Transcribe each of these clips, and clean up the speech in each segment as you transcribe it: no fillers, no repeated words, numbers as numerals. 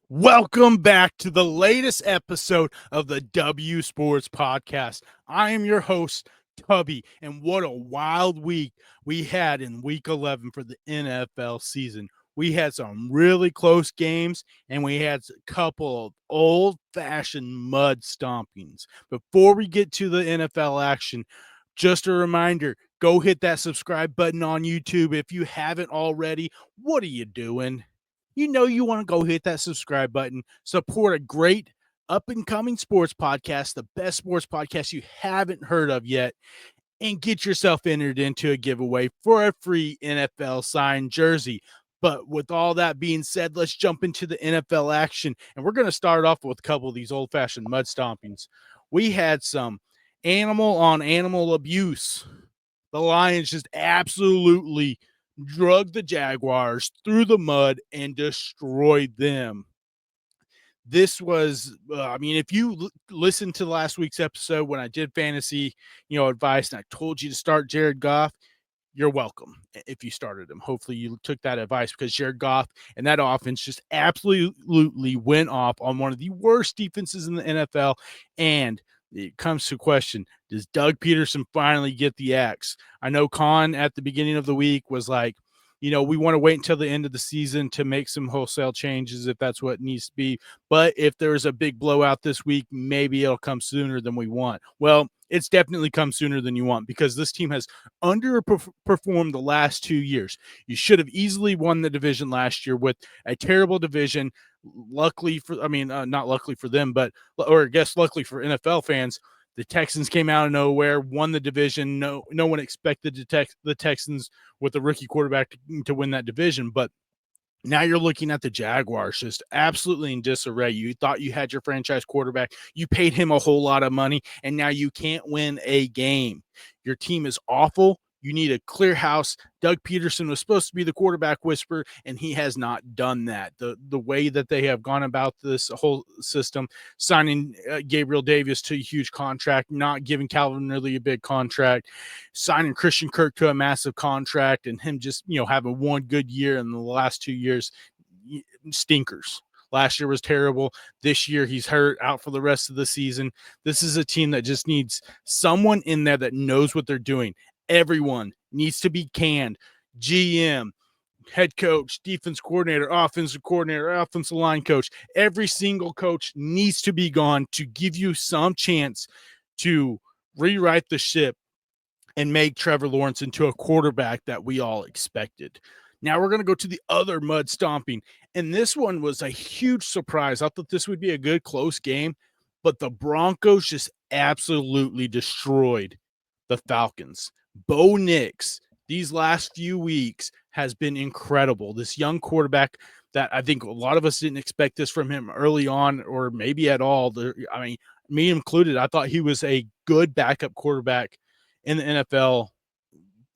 Welcome back to the latest episode of the W Sports Podcast. I am your host, Tubby, and what a wild week we had in week 11 for the NFL season. We had some really close games, and we had a couple of old-fashioned mud stompings. Before we get to the NFL action, just a reminder, go hit that subscribe button on YouTube if you haven't already. What are you doing? You know you want to go hit that subscribe button, support a great up-and-coming sports podcast, the best sports podcast you haven't heard of yet, and get yourself entered into a giveaway for a free NFL signed jersey. But with all that being said, let's jump into the NFL action, and we're going to start off with a couple of these old-fashioned mud stompings. We had some animal-on-animal abuse. The Lions just absolutely drug the Jaguars through the mud and destroyed them. This was, if you listen to last week's episode when I did fantasy, advice, and I told you to start Jared Goff, you're welcome if you started him. Hopefully you took that advice because Jared Goff and that offense just absolutely went off on one of the worst defenses in the NFL. And it comes to question, does Doug Peterson finally get the axe? I know Khan at the beginning of the week was like, we want to wait until the end of the season to make some wholesale changes if that's what needs to be. But if there's a big blowout this week, maybe it'll come sooner than we want. Well, it's definitely come sooner than you want because this team has underperformed the last 2 years. You should have easily won the division last year with a terrible division. Luckily for, not luckily for them, but, or I guess luckily for NFL fans, the Texans came out of nowhere, won the division. No one expected the Texans with a rookie quarterback to win that division. But now you're looking at the Jaguars just absolutely in disarray. You thought you had your franchise quarterback. You paid him a whole lot of money, and now you can't win a game. Your team is awful. You need a clear house. Doug Peterson was supposed to be the quarterback whisperer, and he has not done that. The way that they have gone about this whole system, signing Gabriel Davis to a huge contract, not giving Calvin Ridley a big contract, signing Christian Kirk to a massive contract, and him just having one good year in the last 2 years, stinkers. Last year was terrible. This year he's hurt, out for the rest of the season. This is a team that just needs someone in there that knows what they're doing. Everyone needs to be canned. GM, head coach, defense coordinator, offensive line coach. Every single coach needs to be gone to give you some chance to rewrite the ship and make Trevor Lawrence into a quarterback that we all expected. Now we're going to go to the other mud stomping, and this one was a huge surprise. I thought this would be a good close game, but the Broncos just absolutely destroyed the Falcons. Bo Nix, these last few weeks, has been incredible. This young quarterback that I think a lot of us didn't expect this from him early on or maybe at all. Me included, I thought he was a good backup quarterback in the NFL.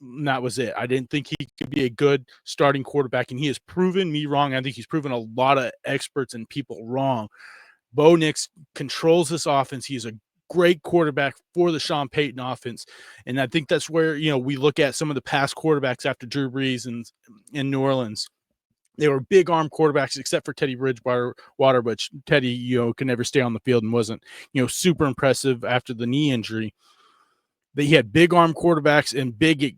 And that was it. I didn't think he could be a good starting quarterback, and he has proven me wrong. I think he's proven a lot of experts and people wrong. Bo Nix controls this offense. He's a great quarterback for the Sean Payton offense. And I think that's where, we look at some of the past quarterbacks after Drew Brees and in New Orleans. They were big arm quarterbacks, except for Teddy Bridgewater, which Teddy, could never stay on the field and wasn't, super impressive after the knee injury. That he had big arm quarterbacks and big,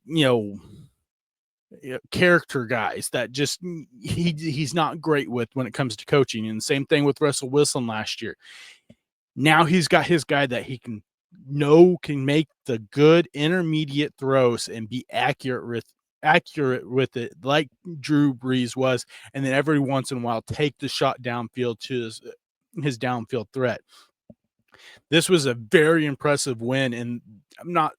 character guys that just he's not great with when it comes to coaching. And the same thing with Russell Wilson last year. Now he's got his guy that he can make the good intermediate throws and be accurate with it, like Drew Brees was, and then every once in a while take the shot downfield to his downfield threat. This was a very impressive win, and I'm not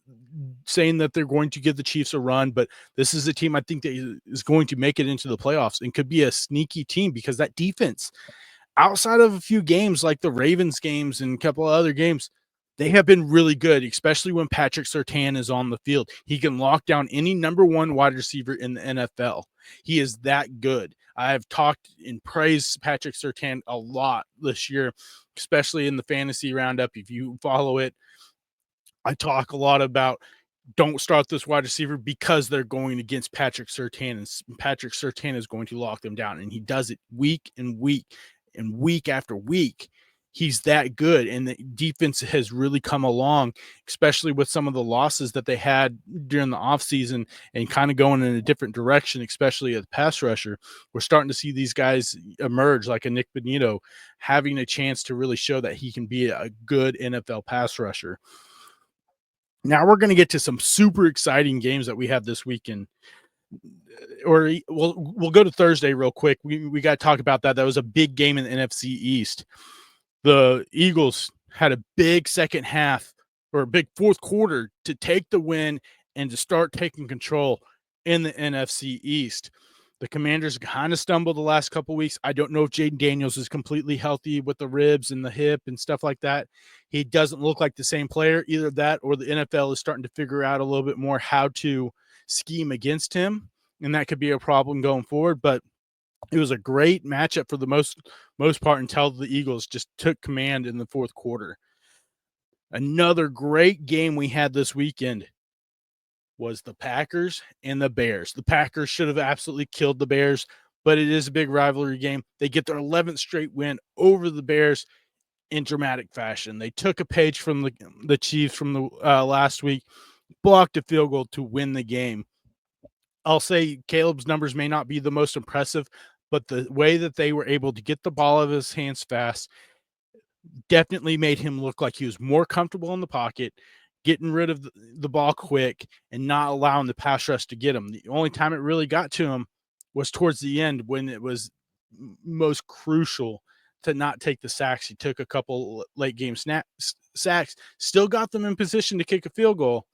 saying that they're going to give the Chiefs a run, but this is a team I think that is going to make it into the playoffs and could be a sneaky team because that defense, outside of a few games like the Ravens games and a couple of other games, they have been really good, especially when Patrick Surtain is on the field. He can lock down any number one wide receiver in the NFL. He is that good. I've talked and praised Patrick Surtain a lot this year, especially in the fantasy roundup. If you follow it, I talk a lot about don't start this wide receiver because they're going against Patrick Surtain, and Patrick Surtain is going to lock them down, and he does it week and week. And week after week, he's that good. And the defense has really come along, especially with some of the losses that they had during the offseason and kind of going in a different direction, especially as pass rusher. We're starting to see these guys emerge like a Nick Bonito having a chance to really show that he can be a good NFL pass rusher. Now we're going to get to some super exciting games that we have this weekend. Or we'll go to Thursday real quick. We got to talk about that. That was a big game in the NFC East. The Eagles had a big second half or a big fourth quarter to take the win and to start taking control in the NFC East. The Commanders kind of stumbled the last couple of weeks. I don't know if Jaden Daniels is completely healthy with the ribs and the hip and stuff like that. He doesn't look like the same player. Either that or the NFL is starting to figure out a little bit more how to scheme against him, and that could be a problem going forward. But it was a great matchup for the most part until the Eagles just took command in the fourth quarter. Another great game we had this weekend was the Packers and the Bears. The Packers should have absolutely killed the Bears, but it is a big rivalry game. They get their 11th straight win over the Bears in dramatic fashion. They took a page from the Chiefs from the last week, blocked a field goal to win the game. I'll say Caleb's numbers may not be the most impressive, but the way that they were able to get the ball out of his hands fast definitely made him look like he was more comfortable in the pocket, getting rid of the ball quick and not allowing the pass rush to get him. The only time it really got to him was towards the end when it was most crucial to not take the sacks. He took a couple late game sacks, still got them in position to kick a field goal,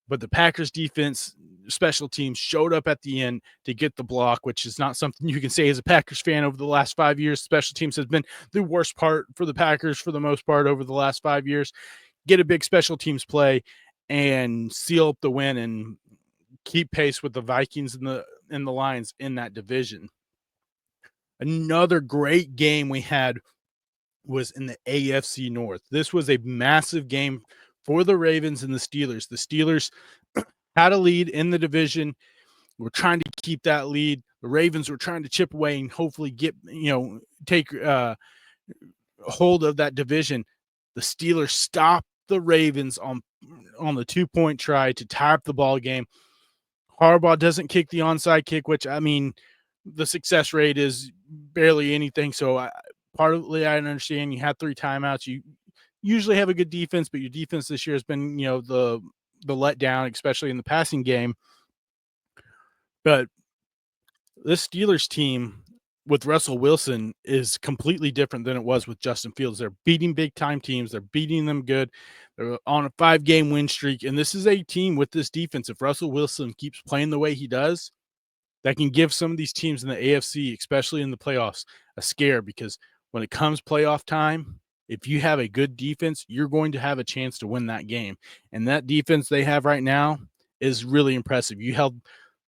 but the Packers defense, special teams showed up at the end to get the block, which is not something you can say as a Packers fan over the last 5 years. Special teams has been the worst part for the Packers for the most part over the last 5 years. Get a big special teams play and seal up the win and keep pace with the Vikings and the Lions in that division. Another great game we had was in the AFC North. This was a massive game for the Ravens and the Steelers. The Steelers had a lead in the division. We're trying to keep that lead. The Ravens were trying to chip away and hopefully take hold of that division. The Steelers stopped the Ravens on the 2-point try to tie up the ball game. Harbaugh doesn't kick the onside kick, which, I mean, the success rate is barely anything. So partly I understand you had 3 timeouts. You usually have a good defense, but your defense this year has been, the letdown, especially in the passing game. But this Steelers team with Russell Wilson is completely different than it was with Justin Fields. They're beating big-time teams. They're beating them good. They're on a 5-game win streak, and this is a team with this defense. If Russell Wilson keeps playing the way he does, that can give some of these teams in the AFC, especially in the playoffs, a scare, because when it comes playoff time, if you have a good defense, you're going to have a chance to win that game. And that defense they have right now is really impressive. You held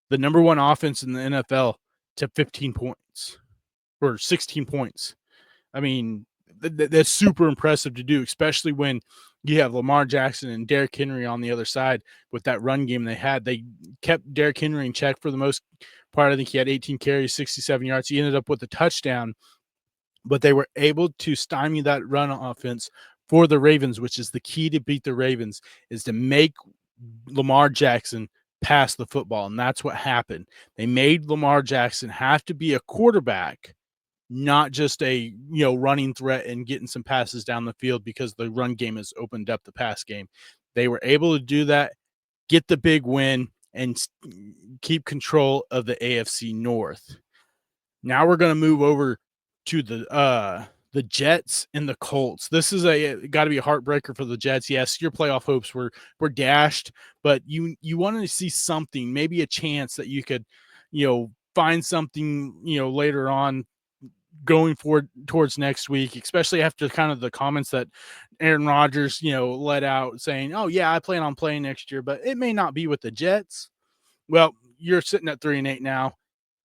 the number 1 offense in the NFL to 15 points or 16 points. I mean, that's super impressive to do, especially when you have Lamar Jackson and Derrick Henry on the other side with that run game they had. They kept Derrick Henry in check for the most part. I think he had 18 carries, 67 yards. He ended up with a touchdown, but they were able to stymie that run offense for the Ravens, which is the key to beat the Ravens, is to make Lamar Jackson pass the football. And that's what happened. They made Lamar Jackson have to be a quarterback, not just a running threat and getting some passes down the field, because the run game has opened up the pass game. They were able to do that, get the big win, and keep control of the AFC North. Now we're going to move over to the Jets and the Colts. This is got to be a heartbreaker for the Jets. Yes, your playoff hopes were dashed, but you wanted to see something, maybe a chance that you could, find something, later on going forward towards next week, especially after kind of the comments that Aaron Rodgers, let out saying, "Oh yeah, I plan on playing next year, but it may not be with the Jets." Well, you're sitting at 3-8 now.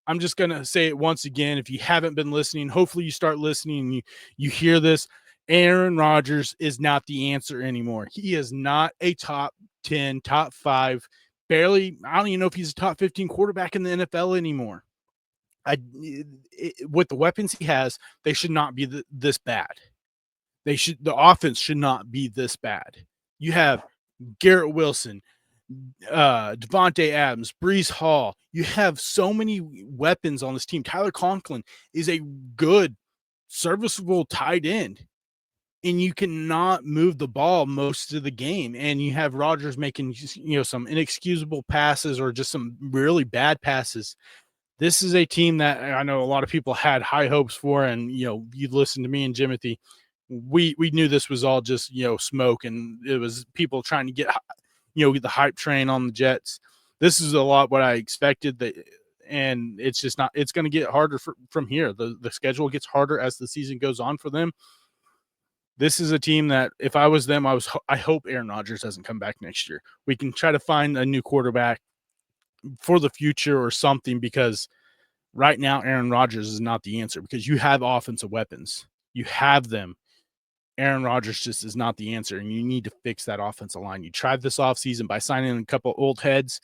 I'm just going to say it once again. If you haven't been listening, hopefully you start listening and you hear this. Aaron Rodgers is not the answer anymore. He is not a top 10, top 5, barely. I don't even know if he's a top 15 quarterback in the NFL anymore. With the weapons he has, they should not be this bad. The offense should not be this bad. You have Garrett Wilson, Devontae Adams, Breece Hall. You have so many weapons on this team. Tyler Conklin is a good, serviceable tight end, and you cannot move the ball most of the game. And you have Rodgers making some inexcusable passes or just some really bad passes. This is a team that I know a lot of people had high hopes for, and you listened to me and Jimothy. We knew this was all just smoke, and it was people trying to get the hype train on the Jets. This is a lot what I expected, and it's just not. It's going to get harder from here. The schedule gets harder as the season goes on for them. This is a team that if I was them, I hope Aaron Rodgers doesn't come back next year. We can try to find a new quarterback for the future or something, because right now Aaron Rodgers is not the answer, because you have offensive weapons. You have them. Aaron Rodgers just is not the answer, and you need to fix that offensive line. You tried this offseason by signing a couple old heads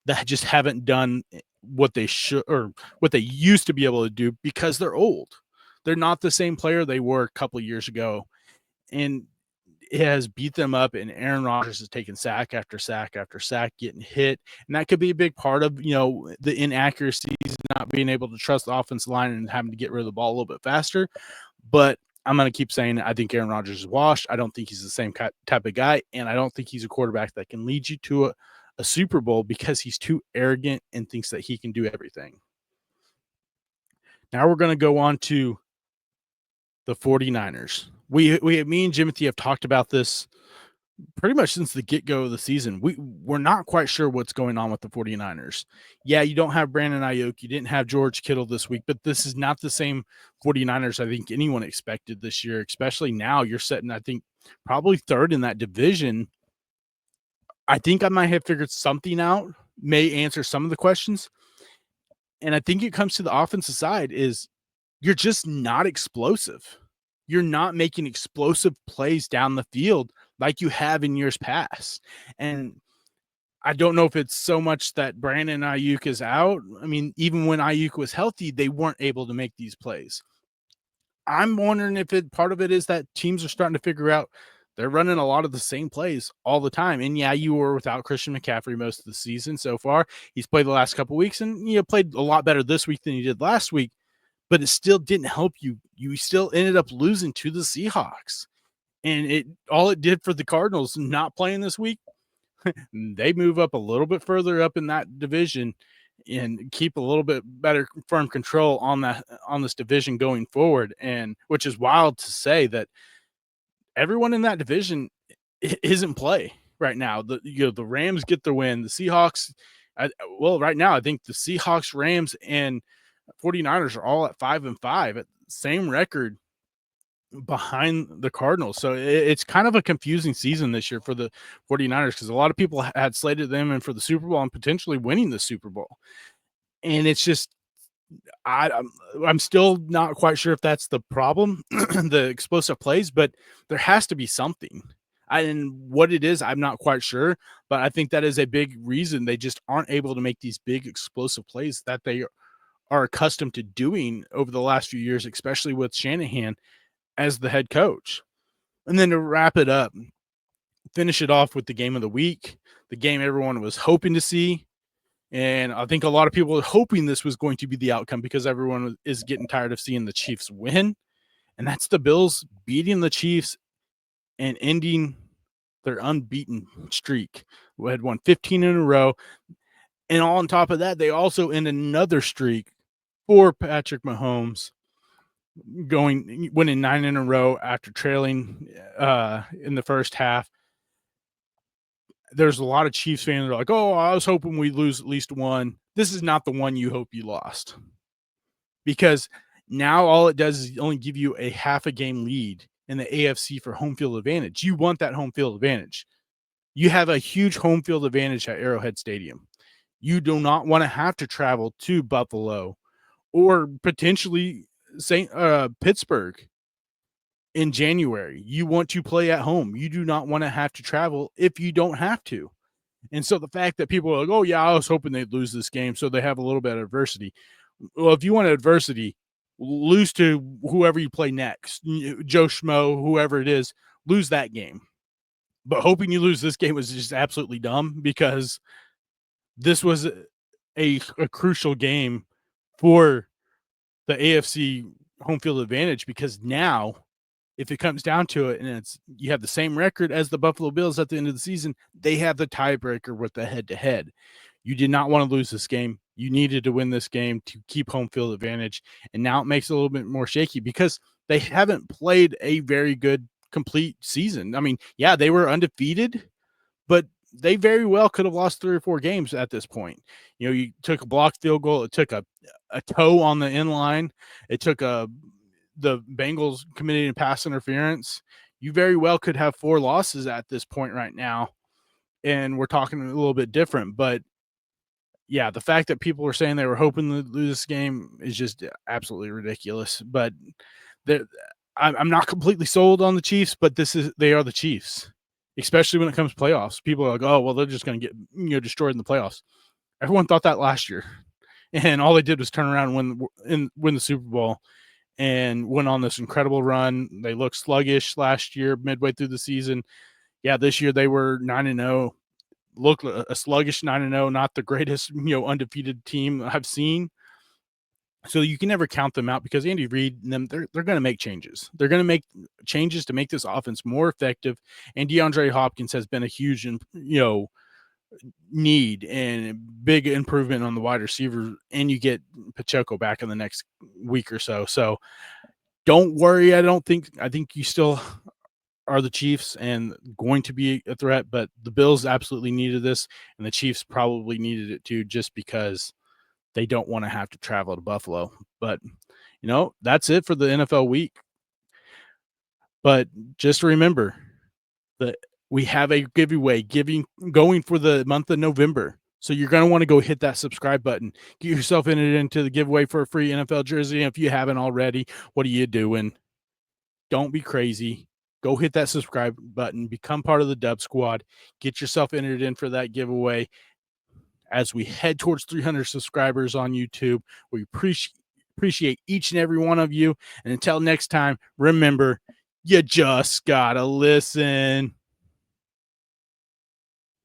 that just haven't done what they should or what they used to be able to do, because they're old. They're not the same player they were a couple of years ago, and it has beat them up, and Aaron Rodgers has taken sack after sack after sack, getting hit, and that could be a big part of the inaccuracies, not being able to trust the offensive line and having to get rid of the ball a little bit faster. But I'm going to keep saying I think Aaron Rodgers is washed. I don't think he's the same type of guy, and I don't think he's a quarterback that can lead you to a Super Bowl, because he's too arrogant and thinks that he can do everything. Now we're going to go on to the 49ers. Me and Jimothy have talked about this pretty much since the get-go of the season. We're not quite sure what's going on with the 49ers. Yeah, you don't have Brandon Ayuk. You didn't have George Kittle this week, but this is not the same 49ers I think anyone expected this year, especially now you're sitting, I think, probably third in that division. I think I might have figured something out, may answer some of the questions. And I think it comes to the offensive side is you're just not explosive. You're not making explosive plays down the field like you have in years past. And I don't know if it's so much that Brandon Ayuk is out. I mean, even when Ayuk was healthy, they weren't able to make these plays. I'm wondering if part of it is that teams are starting to figure out they're running a lot of the same plays all the time. And yeah, you were without Christian McCaffrey most of the season so far. He's played the last couple of weeks, and played a lot better this week than he did last week. But it still didn't help you. You still ended up losing to the Seahawks. And all it did for the Cardinals not playing this week, they move up a little bit further up in that division and keep a little bit better firm control on this division going forward. And which is wild to say that everyone in that division is in play right now. The Rams get the win. The Seahawks, right now I think the Seahawks, Rams, and 49ers are all at 5-5 at the same record behind the Cardinals. So it's kind of a confusing season this year for the 49ers, because a lot of people had slated them in for the Super Bowl and potentially winning the Super Bowl. And it's just, I'm still not quite sure if that's the problem, the explosive plays, but there has to be something. And what it is, I'm not quite sure, but I think that is a big reason they just aren't able to make these big explosive plays that they are accustomed to doing over the last few years, especially with Shanahan as the head coach. And then to wrap it up, finish it off with the game of the week, the game everyone was hoping to see. And I think a lot of people were hoping this was going to be the outcome, because everyone is getting tired of seeing the Chiefs win. And that's the Bills beating the Chiefs and ending their unbeaten streak. We had won 15 in a row. And on top of that, they also end another streak for Patrick Mahomes, winning 9 in a row after trailing in the first half. There's a lot of Chiefs fans that are like, oh, I was hoping we'd lose at least one. This is not the one you hope you lost, because now all it does is only give you a half a game lead in the AFC for home field advantage. You want that home field advantage. You have a huge home field advantage at Arrowhead Stadium. You do not want to have to travel to Buffalo or potentially Pittsburgh in January. You want to play at home. You do not want to have to travel if you don't have to. And so the fact that people are like, oh yeah, I was hoping they'd lose this game, so they have a little bit of adversity. Well, if you want adversity, lose to whoever you play next, Joe Schmo, whoever it is, lose that game. But hoping you lose this game was just absolutely dumb because this was a crucial game for the AFC home field advantage, because now if it comes down to it and it's you have the same record as the Buffalo Bills at the end of the season, they have the tiebreaker with the head-to-head. You did not want to lose this game. You needed to win this game to keep home field advantage, and now it makes it a little bit more shaky because they haven't played a very good complete season. I mean, yeah, they were undefeated, but they very well could have lost 3 or 4 games at this point. You took a blocked field goal, it took a toe on the end line, it took the Bengals committing pass interference. You very well could have 4 losses at this point right now, and we're talking a little bit different. But yeah, the fact that people were saying they were hoping to lose this game is just absolutely ridiculous. But I'm not completely sold on the Chiefs, but they are the Chiefs, especially when it comes to playoffs. People are like, oh, well, they're just going to get destroyed in the playoffs. Everyone thought that last year, and all they did was turn around and win the Super Bowl and went on this incredible run. They looked sluggish last year, midway through the season. Yeah, this year they were 9-0. Looked a sluggish 9-0, not the greatest, undefeated team I've seen. So you can never count them out because Andy Reid and them, they're going to make changes. They're going to make changes to make this offense more effective. And DeAndre Hopkins has been a huge, need and big improvement on the wide receiver. And you get Pacheco back in the next week or so. So don't worry. I think you still are the Chiefs and going to be a threat, but the Bills absolutely needed this, and the Chiefs probably needed it too, just because they don't want to have to travel to Buffalo. But, that's it for the NFL week. But just remember that we have a giveaway going for the month of November. So you're going to want to go hit that subscribe button. Get yourself entered into the giveaway for a free NFL jersey. And if you haven't already, what are you doing? Don't be crazy. Go hit that subscribe button. Become part of the Dub Squad. Get yourself entered in for that giveaway. As we head towards 300 subscribers on YouTube, we appreciate each and every one of you. And until next time, remember, you just gotta listen.